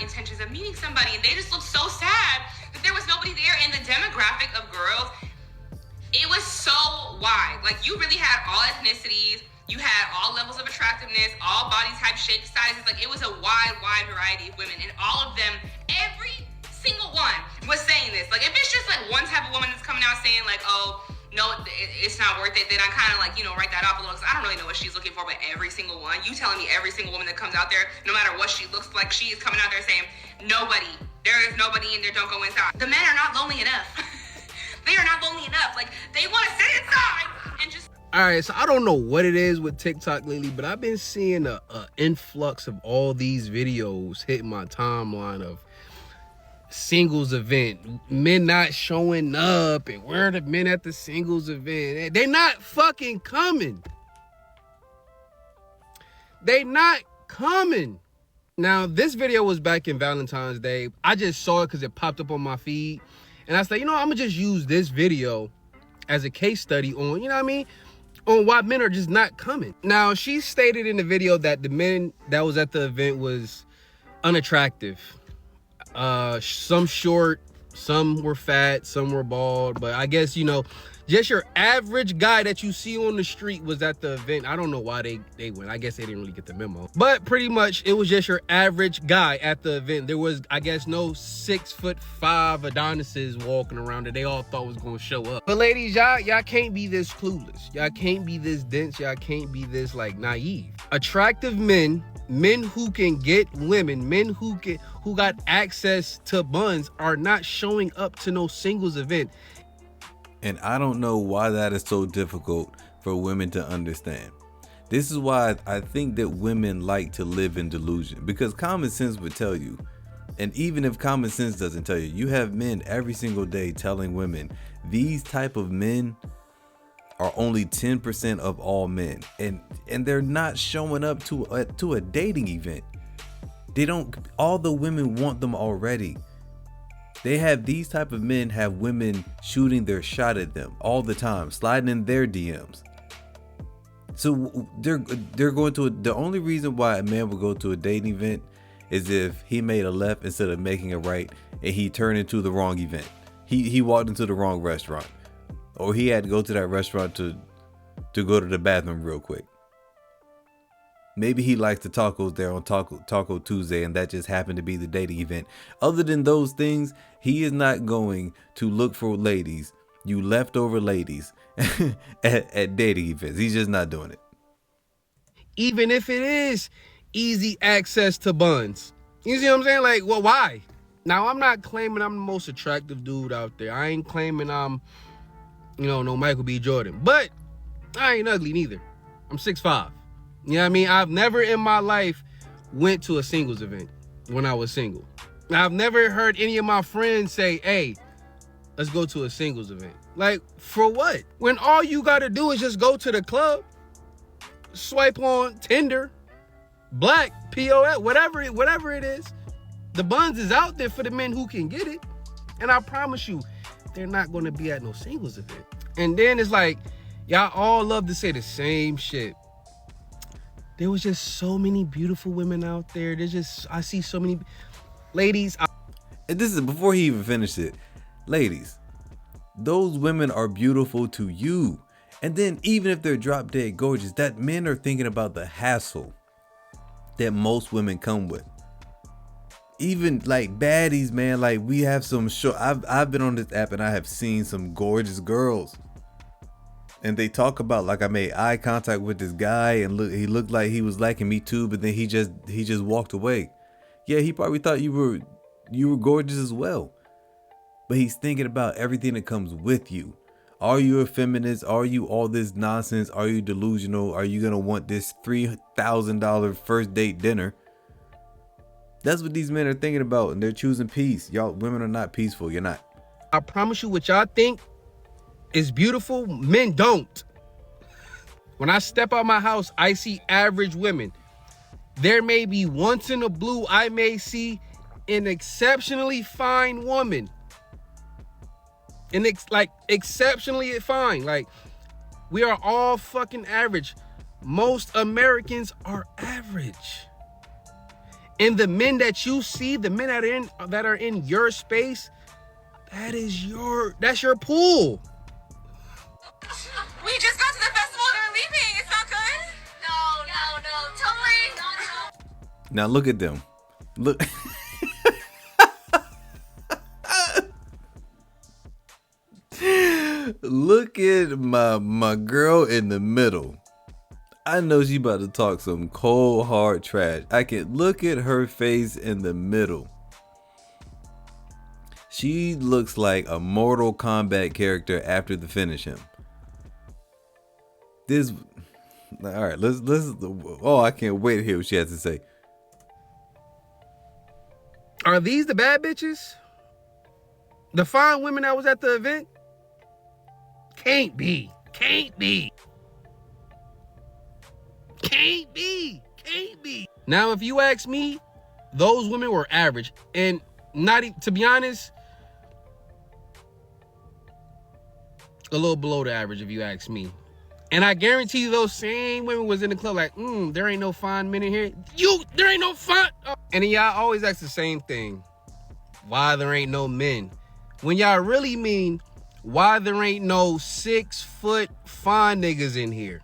intentions of meeting somebody, and they just looked so sad that there was nobody there. And the demographic of girls, it was so wide. Like, you really had all ethnicities, you had all levels of attractiveness, all body types, shapes, sizes. Like, it was a wide variety of women, and all of them, every single one was saying this. Like, if it's just like one type of woman that's coming out saying like, oh, no, it's not worth it, then I kind of like, write that off a little, because I don't really know what she's looking for. But every single one, you telling me every single woman that comes out there, no matter what she looks like, she is coming out there saying, there is nobody in there, don't go inside. The men are not lonely enough. They are not lonely enough. Like, they want to sit inside and just... All right, so I don't know what it is with TikTok lately, but I've been seeing a influx of all these videos hitting my timeline of singles event, men not showing up, and where are the men at the singles event? They're not fucking coming. They not coming. Now, this video was back in Valentine's Day. I just saw it because it popped up on my feed. And I said, I'm going to just use this video as a case study on, on why men are just not coming. Now, she stated in the video that the men that was at the event was unattractive. Some short, some were fat, some were bald. But I guess, just your average guy that you see on the street was at the event. I don't know why they went. I guess they didn't really get the memo. But pretty much, it was just your average guy at the event. There was, I guess, no 6'5" Adonises walking around that they all thought was going to show up. But ladies, y'all can't be this clueless. Y'all can't be this dense. Y'all can't be this, like, naive. Attractive men who can get women, men who got access to buns are not showing up to no singles event. And I don't know why that is so difficult for women to understand. This is why I think that women like to live in delusion, because common sense would tell you, and even if common sense doesn't tell you, you have men every single day telling women these type of men are only 10% of all men, and they're not showing up to a dating event. They don't. All the women want them already. They have these type of men have women shooting their shot at them all the time, sliding in their DMs. So they're going to the only reason why a man would go to a dating event is if he made a left instead of making a right, and he turned into the wrong event. He walked into the wrong restaurant, or he had to go to that restaurant to go to the bathroom real quick. Maybe he likes the tacos there on Taco Tuesday, and that just happened to be the dating event. Other than those things, he is not going to look for ladies, you leftover ladies, at dating events. He's just not doing it. Even if it is easy access to buns. You see what I'm saying? Like, well, why? Now, I'm not claiming I'm the most attractive dude out there. I ain't claiming I'm, no Michael B. Jordan. But I ain't ugly neither. I'm 6'5". You know what I mean? I've never in my life went to a singles event when I was single. I've never heard any of my friends say, hey, let's go to a singles event. Like, for what? When all you got to do is just go to the club, swipe on Tinder, Black, POS, whatever it is. The buns is out there for the men who can get it. And I promise you, they're not going to be at no singles event. And then it's like, y'all all love to say the same shit. There was just so many beautiful women out there. I see so many ladies. And this is before he even finished it. Ladies, those women are beautiful to you. And then even if they're drop dead gorgeous, that men are thinking about the hassle that most women come with. Even like baddies, man, like we have some show. I've been on this app and I have seen some gorgeous girls. And they talk about, like, I made eye contact with this guy and he looked like he was liking me too, but then he just walked away. Yeah, he probably thought you were gorgeous as well. But he's thinking about everything that comes with you. Are you a feminist? Are you all this nonsense? Are you delusional? Are you going to want this $3,000 first date dinner? That's what these men are thinking about, and they're choosing peace. Y'all women are not peaceful. You're not. I promise you, what y'all think is beautiful, men don't. When I step out my house, I see average women. There may be once in a blue, I may see an exceptionally fine woman. And exceptionally fine. Like, we are all fucking average. Most Americans are average. And the men that you see, the men that are in your space, that's your pool. We just got to the festival and are leaving. It's not good. No, totally. Now look at them. Look. Look at my girl in the middle. I know she about to talk some cold hard trash. I can look at her face in the middle. She looks like a Mortal Kombat character after the finish him. All right, let's. Oh, I can't wait to hear what she has to say. Are these the bad bitches? The fine women that was at the event? Can't be. Now, if you ask me, those women were average, and to be honest, a little below the average if you ask me. And I guarantee you those same women was in the club like, there ain't no fine men in here. There ain't no fine. And then y'all always ask the same thing. Why there ain't no men? When y'all really mean, why there ain't no 6 foot fine niggas in here?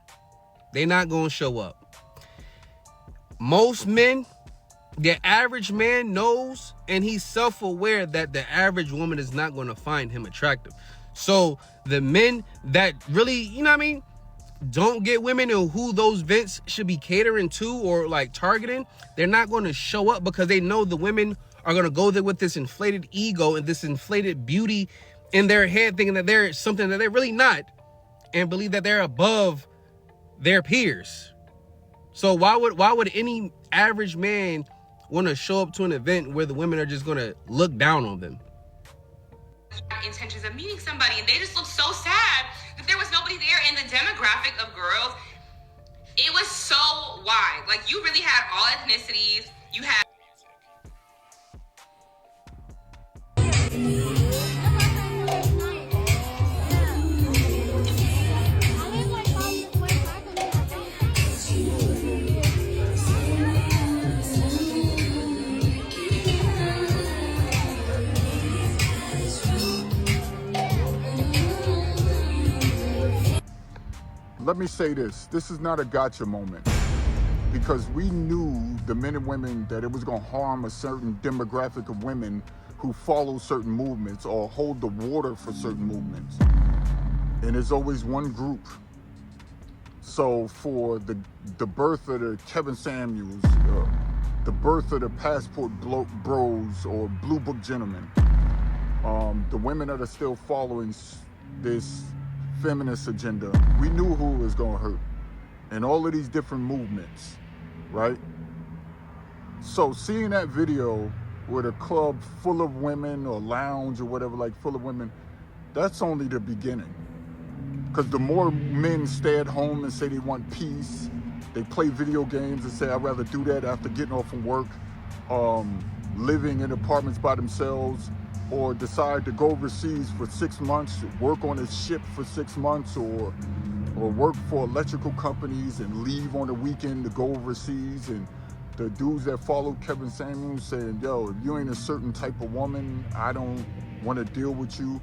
They not gonna show up. Most men, the average man knows, and he's self-aware that the average woman is not gonna find him attractive. So the men that really, you know what I mean, don't get women who those vents should be catering to or like targeting, they're not going to show up because they know the women are going to go there with this inflated ego and this inflated beauty in their head, thinking that they're something that they're really not, and believe that they're above their peers. So why would any average man want to show up to an event where the women are just going to look down on them? Intentions of meeting somebody, and they just looked so sad that there was nobody there in the demographic of girls. It was so wide. Like, you really had all ethnicities. You had Let me say this is not a gotcha moment, because we knew, the men and women, that it was going to harm a certain demographic of women who follow certain movements or hold the water for certain movements. And there's always one group. So for the birth of the Kevin Samuels, the birth of the Passport Bros or Blue Book Gentlemen, the women that are still following this feminist agenda, we knew who it was going to hurt. And all of these different movements, right? So seeing that video with a club full of women, or lounge or whatever, like full of women, that's only the beginning. Because the more men stay at home and say they want peace, they play video games and say, I'd rather do that after getting off from work, living in apartments by themselves, or decide to go overseas for 6 months, work on a ship for 6 months, or work for electrical companies and leave on the weekend to go overseas. And the dudes that followed Kevin Samuels saying, yo, if you ain't a certain type of woman, I don't want to deal with you.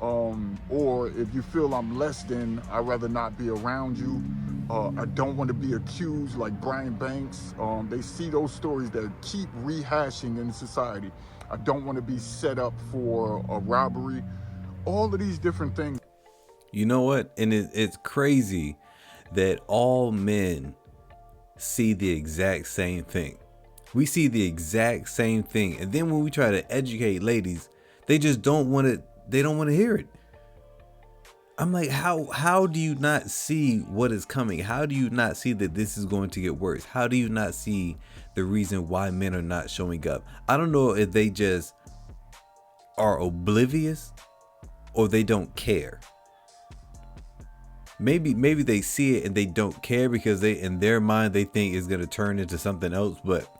Or if you feel I'm less than, I'd rather not be around you. I don't want to be accused like Brian Banks. They see those stories that keep rehashing in society. I don't want to be set up for a robbery. All of these different things. You know what? And it's crazy that all men see the exact same thing. We see the exact same thing. And then when we try to educate ladies, they just don't want it. They don't want to hear it. I'm like, how do you not see what is coming? How do you not see that this is going to get worse? How do you not see the reason why men are not showing up? I don't know if they just are oblivious or they don't care. Maybe they see it and they don't care because they, in their mind, they think it's going to turn into something else. But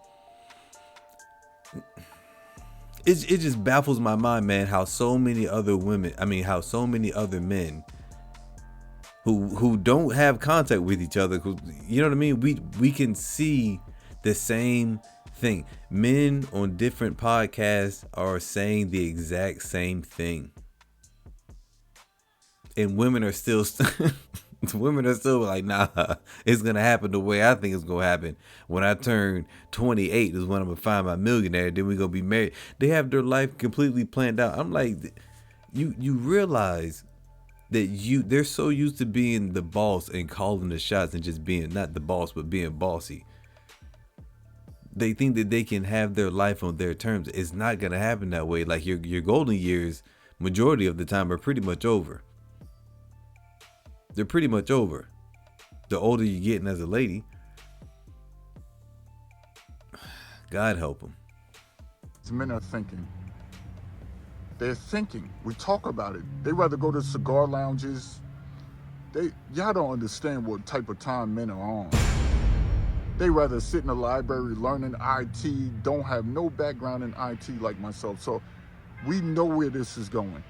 it just baffles my mind, man, how so many other men who don't have contact with each other, you know what I mean? We can see the same thing. Men on different podcasts are saying the exact same thing. And women are still like, nah, it's gonna happen the way I think it's gonna happen. When I turn 28 is when I'm gonna find my millionaire, then we're gonna be married. They have their life completely planned out. I'm like, you realize that they're so used to being the boss and calling the shots and just being not the boss but being bossy. They think that they can have their life on their terms. It's not gonna happen that way. Like your golden years, majority of the time, are pretty much over. They're pretty much over. The older you're getting as a lady, God help them. Men are thinking. They're thinking. We talk about it. They rather go to cigar lounges. Y'all don't understand what type of time men are on. They rather sit in the library learning IT, don't have no background in IT like myself. So we know where this is going.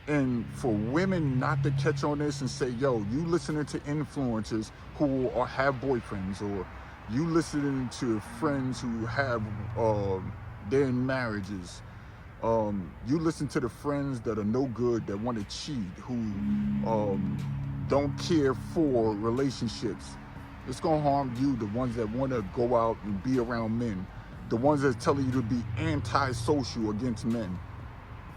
And for women not to catch on this and say, yo, you listening to influencers who have boyfriends, or you listening to friends who have, they're in marriages. You listen to the friends that are no good, that want to cheat, who don't care for relationships. It's going to harm you, the ones that want to go out and be around men, the ones that tell you to be antisocial against men.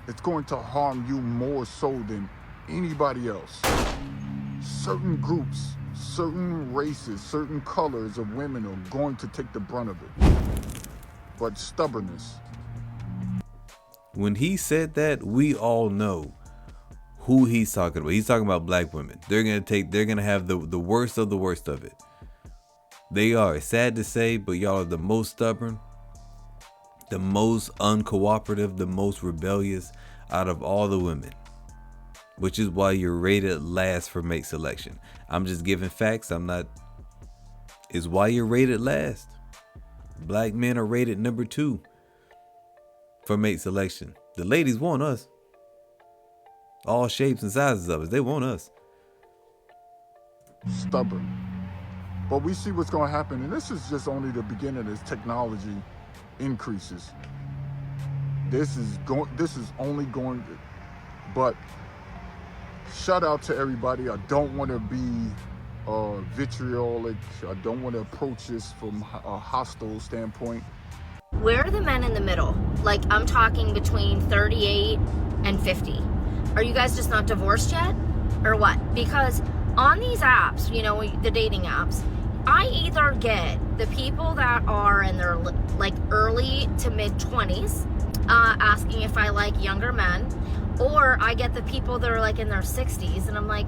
It's going to harm you more so than anybody else. Certain groups, certain races, certain colors of women are going to take the brunt of it. But stubbornness. When he said that, we all know who he's talking about. He's talking about black women. They're gonna have the worst of the worst of it. They are. It's sad to say, but y'all are the most stubborn, the most uncooperative, the most rebellious out of all the women, which is why you're rated last for mate selection. I'm just giving facts. Is why you're rated last. Black men are rated number 2 for mate selection. The ladies want us. All shapes and sizes of us. They want us. Stubborn. But we see what's going to happen, and this is just only the beginning as technology increases. This is only going to, but shout out to everybody. I don't want to be vitriolic. I don't want to approach this from a hostile standpoint. Where are the men in the middle? Like, I'm talking between 38 and 50. Are you guys just not divorced yet? Or what? Because on these apps, you know, the dating apps, I either get the people that are in their like early to mid 20s asking if I like younger men, or I get the people that are like in their 60s, and I'm like,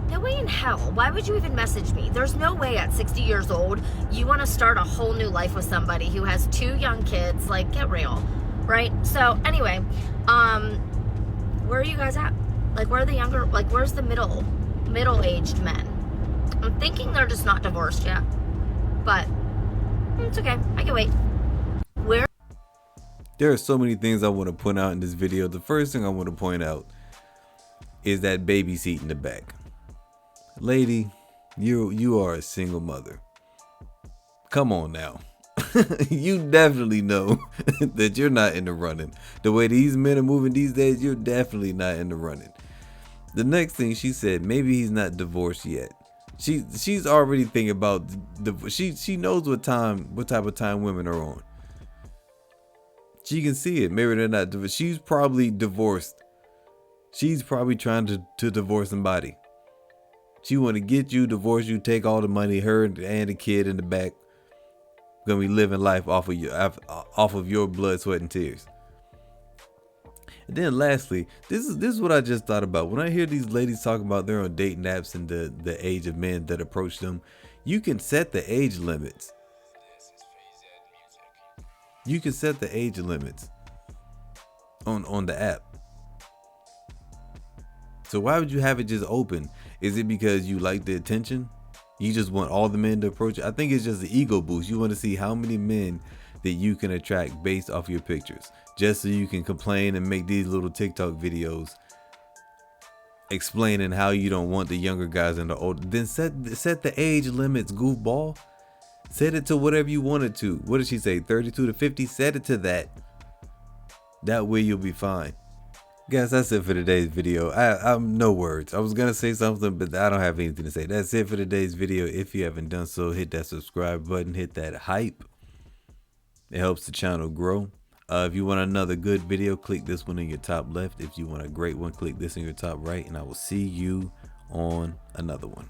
no way in hell. Why would you even message me? There's no way at 60 years old you want to start a whole new life with somebody who has 2 young kids. Like, get real, right? So anyway, where are you guys at? Like, where are the younger, like, where's the middle-aged men? I'm thinking they're just not divorced yet, but it's okay. I can wait. There are so many things I want to point out in this video. The first thing I want to point out is that baby seat in the back. Lady, you are a single mother. Come on now. You definitely know that you're not in the running. The way these men are moving these days, you're definitely not in the running. The next thing she said, maybe he's not divorced yet. She's already thinking about she knows what type of time women are on. She can see it. Maybe they're not divorced. She's probably divorced. She's probably trying to divorce somebody. She want to get you, divorce you, take all the money, her and the kid in the back. Gonna be living life off of your blood, sweat, and tears. And then lastly, this is what I just thought about. When I hear these ladies talking about they're on dating apps and the age of men that approach them, you can set the age limits. You can set the age limits on the app. So why would you have it just open? Is it because you like the attention? You just want all the men to approach you? I think it's just the ego boost. You want to see how many men that you can attract based off your pictures, just so you can complain and make these little TikTok videos explaining how you don't want the younger guys and the older. Then set the age limits, goofball. Set it to whatever you want it to. What did she say? 32 to 50? Set it to that. That way you'll be fine. Guys, that's it for today's video. I'm no words. I was going to say something, but I don't have anything to say. That's it for today's video. If you haven't done so, hit that subscribe button. Hit that hype. It helps the channel grow. If you want another good video, click this one in your top left. If you want a great one, click this in your top right. And I will see you on another one.